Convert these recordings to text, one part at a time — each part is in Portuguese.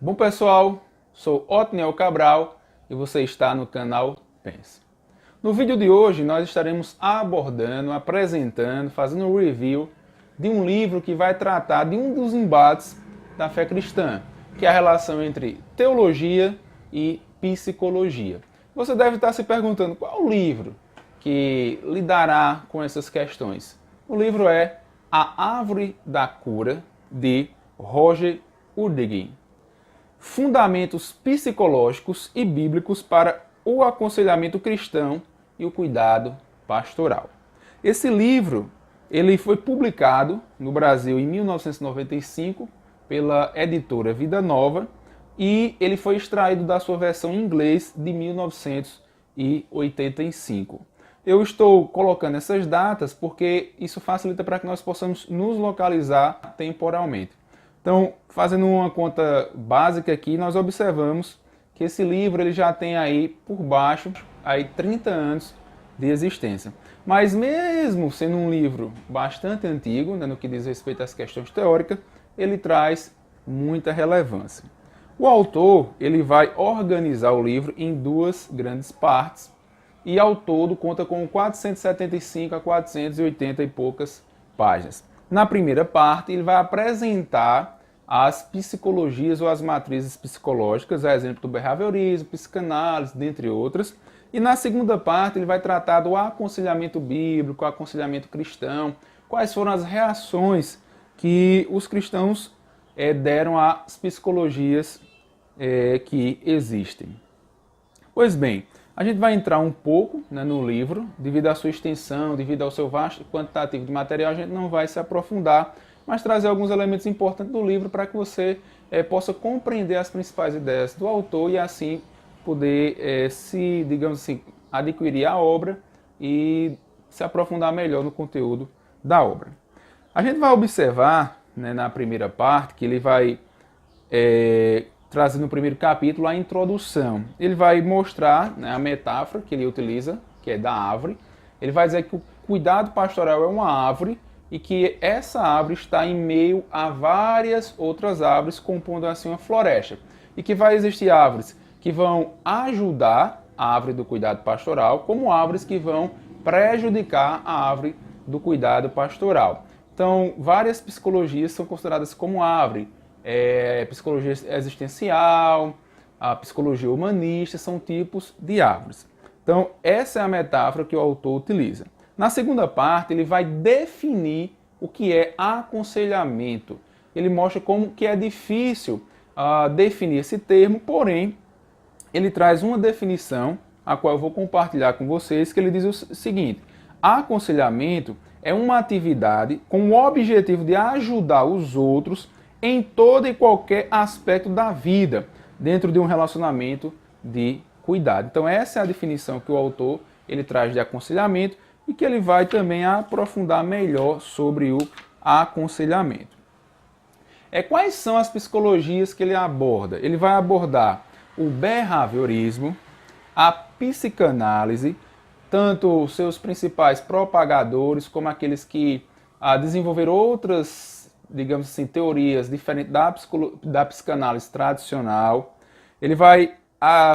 Bom pessoal, sou Otniel Cabral e você está no canal Pense. No vídeo de hoje nós estaremos abordando, apresentando, fazendo um review de um livro que vai tratar de um dos embates da fé cristã, que é a relação entre teologia e psicologia. Você deve estar se perguntando qual o livro que lidará com essas questões. O livro é A Árvore da Cura, de Roger Urdigen. Fundamentos psicológicos e bíblicos para o aconselhamento cristão e o cuidado pastoral. Esse livro ele foi publicado no Brasil em 1995 pela editora Vida Nova e ele foi extraído da sua versão em inglês de 1985. Eu estou colocando essas datas porque isso facilita para que nós possamos nos localizar temporalmente. Então, fazendo uma conta básica aqui, nós observamos que esse livro ele já tem aí por baixo 30 anos de existência. Mas mesmo sendo um livro bastante antigo, no que diz respeito às questões teóricas, ele traz muita relevância. O autor ele vai organizar o livro em duas grandes partes e ao todo conta com 475 a 480 e poucas páginas. Na primeira parte, ele vai apresentar as psicologias ou as matrizes psicológicas, a exemplo do behaviorismo, psicanálise, dentre outras. E na segunda parte, ele vai tratar do aconselhamento bíblico, aconselhamento cristão, quais foram as reações que os cristãos deram às psicologias que existem. Pois bem, a gente vai entrar um pouco no livro, devido à sua extensão, devido ao seu vasto quantitativo de material, a gente não vai se aprofundar, mas trazer alguns elementos importantes do livro para que você possa compreender as principais ideias do autor e assim poder digamos assim, adquirir a obra e se aprofundar melhor no conteúdo da obra. A gente vai observar na primeira parte que ele vai trazer no primeiro capítulo a introdução. Ele vai mostrar a metáfora que ele utiliza, que é da árvore. Ele vai dizer que o cuidado pastoral é uma árvore e que essa árvore está em meio a várias outras árvores, compondo assim uma floresta. E que vai existir árvores que vão ajudar a árvore do cuidado pastoral, como árvores que vão prejudicar a árvore do cuidado pastoral. Então, várias psicologias são consideradas como árvore. Psicologia existencial, a psicologia humanista, são tipos de árvores. Então, essa é a metáfora que o autor utiliza. Na segunda parte, ele vai definir o que é aconselhamento. Ele mostra como que é difícil definir esse termo, porém, ele traz uma definição, a qual eu vou compartilhar com vocês, que ele diz o seguinte: aconselhamento é uma atividade com o objetivo de ajudar os outros em todo e qualquer aspecto da vida, dentro de um relacionamento de cuidado. Então essa é a definição que o autor ele traz de aconselhamento e que ele vai também aprofundar melhor sobre o aconselhamento. Quais são as psicologias que ele aborda? Ele vai abordar o behaviorismo, a psicanálise, tanto os seus principais propagadores como aqueles que desenvolveram outras, digamos assim, teorias diferentes da psicanálise tradicional. Ele vai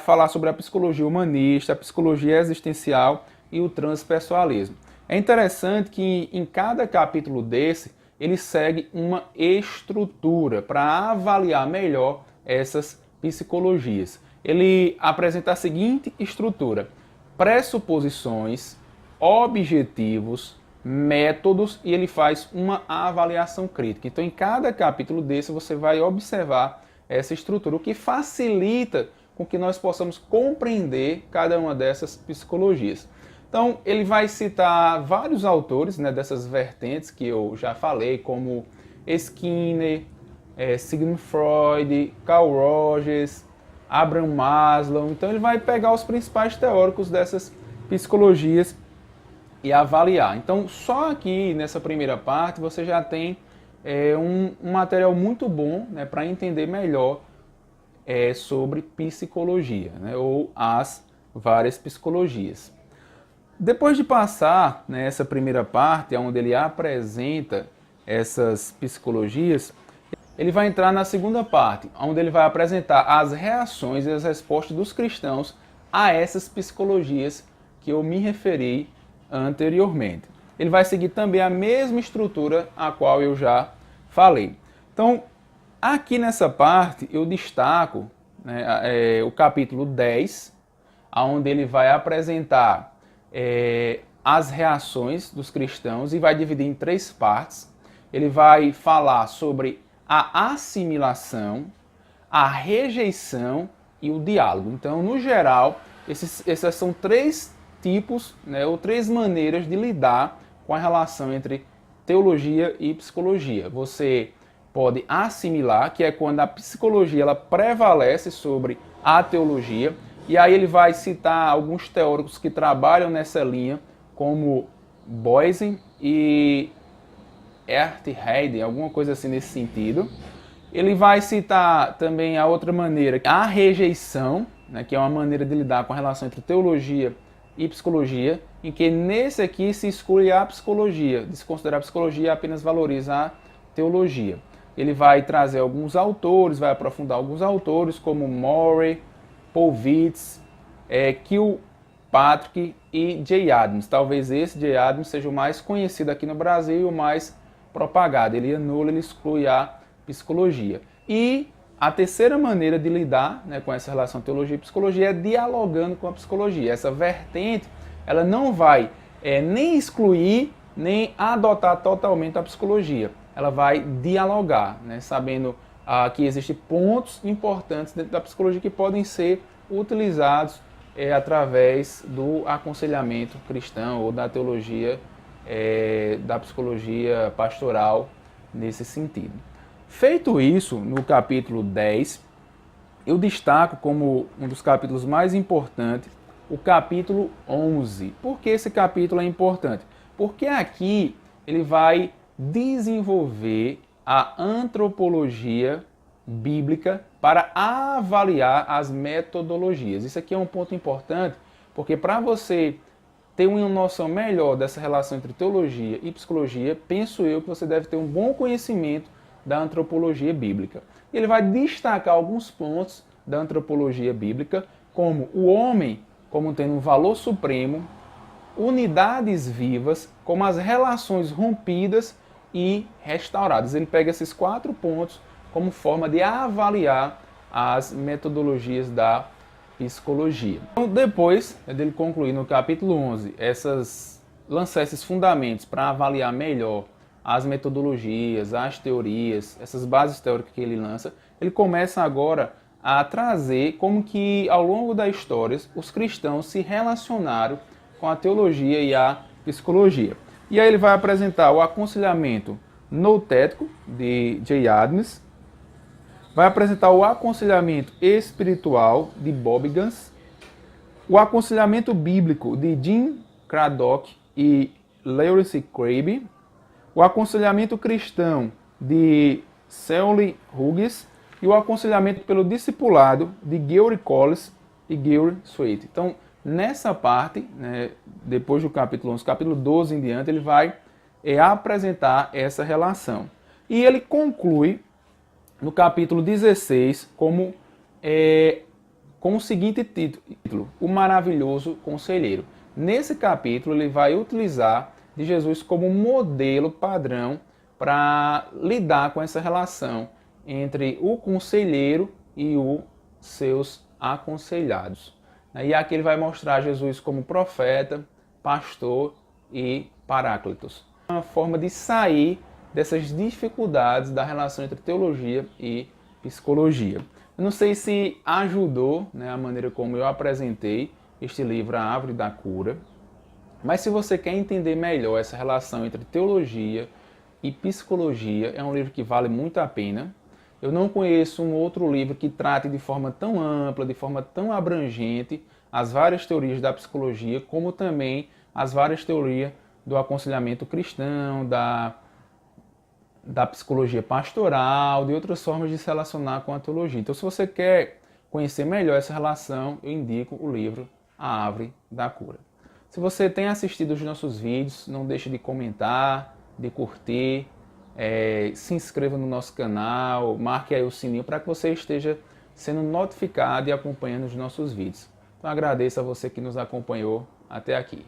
falar sobre a psicologia humanista, a psicologia existencial e o transpessoalismo. É interessante que em cada capítulo desse, ele segue uma estrutura para avaliar melhor essas psicologias. Ele apresenta a seguinte estrutura: pressuposições, objetivos, métodos, e ele faz uma avaliação crítica. Então, em cada capítulo desse, você vai observar essa estrutura, o que facilita com que nós possamos compreender cada uma dessas psicologias. Então, ele vai citar vários autores dessas vertentes que eu já falei, como Skinner, Sigmund Freud, Carl Rogers, Abraham Maslow. Então, ele vai pegar os principais teóricos dessas psicologias e avaliar. Então, só aqui nessa primeira parte você já tem um material muito bom para entender melhor sobre psicologia, ou as várias psicologias. Depois de passar nessa primeira parte, onde ele apresenta essas psicologias, ele vai entrar na segunda parte, onde ele vai apresentar as reações e as respostas dos cristãos a essas psicologias que eu me referi anteriormente. Ele vai seguir também a mesma estrutura a qual eu já falei. Então, aqui nessa parte, eu destaco, né, o capítulo 10, onde ele vai apresentar as reações dos cristãos e vai dividir em 3 partes. Ele vai falar sobre a assimilação, a rejeição e o diálogo. Então, no geral, essas são 3 tipos, né, ou 3 maneiras de lidar com a relação entre teologia e psicologia. Você pode assimilar, que é quando a psicologia ela prevalece sobre a teologia, e aí ele vai citar alguns teóricos que trabalham nessa linha, como Boysen e Erhard, alguma coisa assim nesse sentido. Ele vai citar também a outra maneira, a rejeição, né, que é uma maneira de lidar com a relação entre teologia e psicologia, em que nesse aqui se exclui a psicologia, desconsiderar a psicologia e apenas valoriza a teologia. Ele vai trazer alguns autores, vai aprofundar alguns autores, como Murray, Paul Vitz, Kilpatrick e Jay Adams. Talvez esse Jay Adams seja o mais conhecido aqui no Brasil e o mais propagado. Ele anula, ele exclui a psicologia. E a terceira maneira de lidar, né, com essa relação teologia e psicologia é dialogando com a psicologia. Essa vertente, ela não vai nem excluir, nem adotar totalmente a psicologia. Ela vai dialogar, né, sabendo que existem pontos importantes dentro da psicologia que podem ser utilizados através do aconselhamento cristão ou da teologia, da psicologia pastoral nesse sentido. Feito isso, no capítulo 10, eu destaco como um dos capítulos mais importantes o capítulo 11. Por que esse capítulo é importante? Porque aqui ele vai desenvolver a antropologia bíblica para avaliar as metodologias. Isso aqui é um ponto importante, porque para você ter uma noção melhor dessa relação entre teologia e psicologia, penso eu que você deve ter um bom conhecimento da antropologia bíblica. Ele vai destacar alguns pontos da antropologia bíblica, como o homem como tendo um valor supremo, unidades vivas, como as relações rompidas e restauradas. Ele pega esses 4 pontos como forma de avaliar as metodologias da psicologia. Então, depois dele concluir no capítulo 11, lançar esses fundamentos para avaliar melhor as metodologias, as teorias, essas bases teóricas que ele lança, ele começa agora a trazer como que ao longo da história os cristãos se relacionaram com a teologia e a psicologia. E aí ele vai apresentar o aconselhamento noutético de Jay Adams, vai apresentar o aconselhamento espiritual de Bob Gans, o aconselhamento bíblico de Jim Craddock e Lawrence Crabb, o aconselhamento cristão de Stanley Hughes e o aconselhamento pelo discipulado de Gary Collins e Gary Sweet. Então, nessa parte, né, depois do capítulo 11, capítulo 12 em diante, ele vai apresentar essa relação. E ele conclui no capítulo 16 com o seguinte título, O Maravilhoso Conselheiro. Nesse capítulo, ele vai utilizar de Jesus como modelo padrão para lidar com essa relação entre o conselheiro e os seus aconselhados. E aqui ele vai mostrar Jesus como profeta, pastor e paráclitos. Uma forma de sair dessas dificuldades da relação entre teologia e psicologia. Eu não sei se ajudou, né, a maneira como eu apresentei este livro, A Árvore da Cura, mas se você quer entender melhor essa relação entre teologia e psicologia, é um livro que vale muito a pena. Eu não conheço um outro livro que trate de forma tão ampla, de forma tão abrangente, as várias teorias da psicologia, como também as várias teorias do aconselhamento cristão, da psicologia pastoral, de outras formas de se relacionar com a teologia. Então, se você quer conhecer melhor essa relação, eu indico o livro A Árvore da Cura. Se você tem assistido os nossos vídeos, não deixe de comentar, de curtir, se inscreva no nosso canal, marque aí o sininho para que você esteja sendo notificado e acompanhando os nossos vídeos. Então agradeço a você que nos acompanhou até aqui.